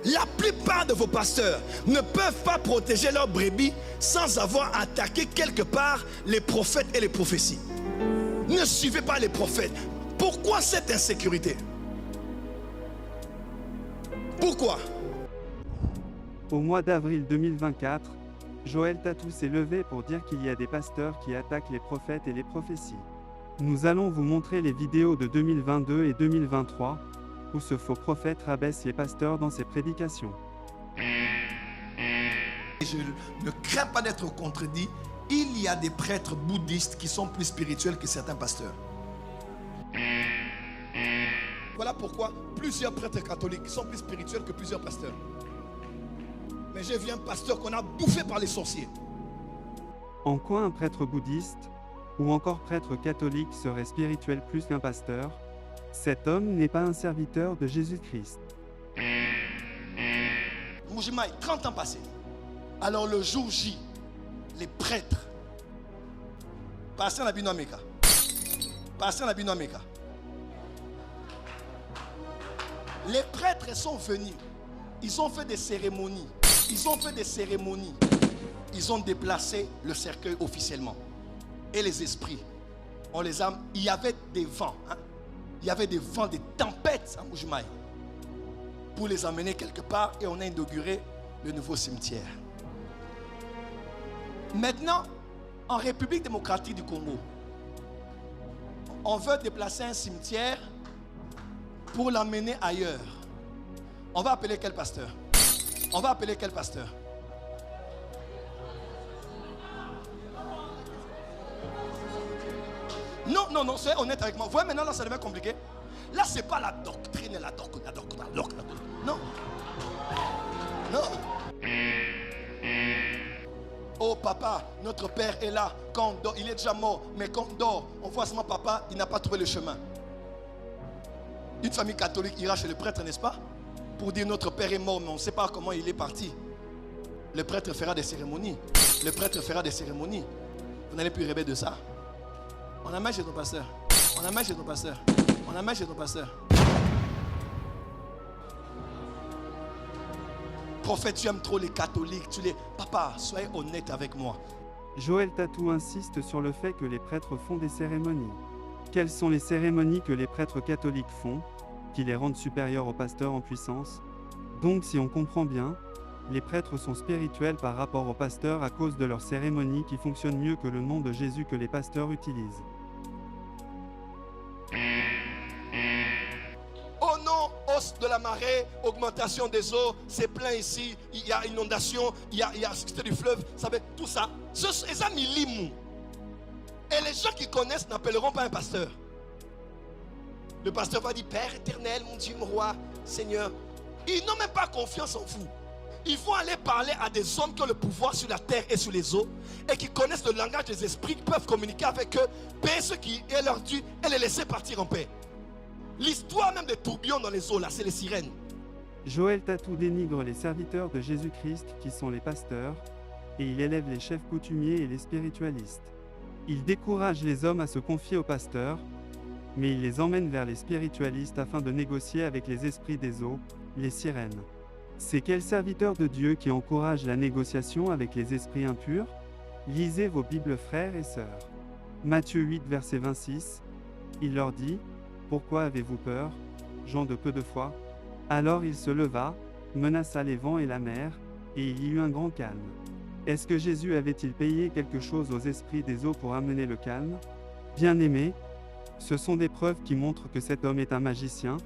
La plupart de vos pasteurs ne peuvent pas protéger leurs brebis sans avoir attaqué quelque part les prophètes et les prophéties. Ne suivez pas les prophètes. Pourquoi cette insécurité? Pourquoi? Au mois d'avril 2024, Joël Tatou s'est levé pour dire qu'il y a des pasteurs qui attaquent les prophètes et les prophéties. Nous allons vous montrer les vidéos de 2022 et 2023, où ce faux prophète rabaisse les pasteurs dans ses prédications. Je ne crains pas d'être contredit. Il y a des prêtres bouddhistes qui sont plus spirituels que certains pasteurs. Voilà pourquoi plusieurs prêtres catholiques sont plus spirituels que plusieurs pasteurs. Mais j'ai vu un pasteur qu'on a bouffé par les sorciers. En quoi un prêtre bouddhiste, ou encore prêtre catholique serait spirituel plus qu'un pasteur? Cet homme n'est pas un serviteur de Jésus-Christ. Moujimaï, 30 ans passés. Alors le jour J, les prêtres, pasteur Nabino Ameka, les prêtres sont venus, ils ont fait des cérémonies, ils ont déplacé le cercueil officiellement. Et les esprits, on les a, il y avait des vents, il y avait des vents, des tempêtes à Moujimaï pour les emmener quelque part, et on a inauguré le nouveau cimetière. Maintenant, en République démocratique du Congo, on veut déplacer un cimetière pour l'emmener ailleurs. On va appeler quel pasteur? Non, soyez honnête avec moi. Vous voyez maintenant, là, ça devient compliqué. Là, c'est pas la doctrine, non. Oh papa, notre père est là. Quand on dort, il est déjà mort. Mais quand on dort, on voit seulement papa, il n'a pas trouvé le chemin. Une famille catholique ira chez le prêtre, n'est-ce pas? Pour dire notre père est mort, mais on ne sait pas comment il est parti. Le prêtre fera des cérémonies. Vous n'allez plus rêver de ça. On amène chez ton pasteur. Prophète, tu aimes trop les catholiques. Papa, soyez honnête avec moi. Joël Tatou insiste sur le fait que les prêtres font des cérémonies. Quelles sont les cérémonies que les prêtres catholiques font, qui les rendent supérieurs aux pasteurs en puissance? Donc si on comprend bien, les prêtres sont spirituels par rapport aux pasteurs à cause de leurs cérémonies qui fonctionnent mieux que le nom de Jésus que les pasteurs utilisent. Oh non, hausse de la marée, augmentation des eaux, c'est plein ici, il y a inondation, il y a succès du fleuve, ça fait tout ça. Les amis limou. Et les gens qui connaissent n'appelleront pas un pasteur. Le pasteur va dire, Père éternel, mon Dieu, mon roi, Seigneur. Ils n'ont même pas confiance en vous. Ils vont aller parler à des hommes qui ont le pouvoir sur la terre et sur les eaux et qui connaissent le langage des esprits, qui peuvent communiquer avec eux, payer ce qui est leur dû et les laisser partir en paix. L'histoire même des tourbillons dans les eaux, là, c'est les sirènes. Joël Tatou dénigre les serviteurs de Jésus-Christ qui sont les pasteurs, et il élève les chefs coutumiers et les spiritualistes. Il décourage les hommes à se confier aux pasteurs, mais il les emmène vers les spiritualistes afin de négocier avec les esprits des eaux, les sirènes. C'est quel serviteur de Dieu qui encourage la négociation avec les esprits impurs? Lisez vos Bibles, frères et sœurs. Matthieu 8, verset 26. Il leur dit: Pourquoi avez-vous peur, gens de peu de foi? Alors il se leva, menaça les vents et la mer, et il y eut un grand calme. Est-ce que Jésus avait-il payé quelque chose aux esprits des eaux pour amener le calme? Bien-aimés, ce sont des preuves qui montrent que cet homme est un magicien.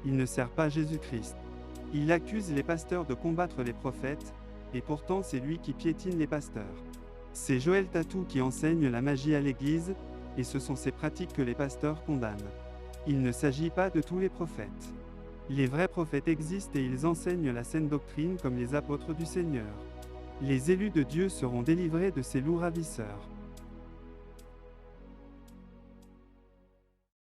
Il ne sert pas Jésus-Christ. Il accuse les pasteurs de combattre les prophètes, et pourtant c'est lui qui piétine les pasteurs. C'est Joël Tatou qui enseigne la magie à l'Église, et ce sont ces pratiques que les pasteurs condamnent. Il ne s'agit pas de tous les prophètes. Les vrais prophètes existent et ils enseignent la saine doctrine comme les apôtres du Seigneur. Les élus de Dieu seront délivrés de ces loups ravisseurs.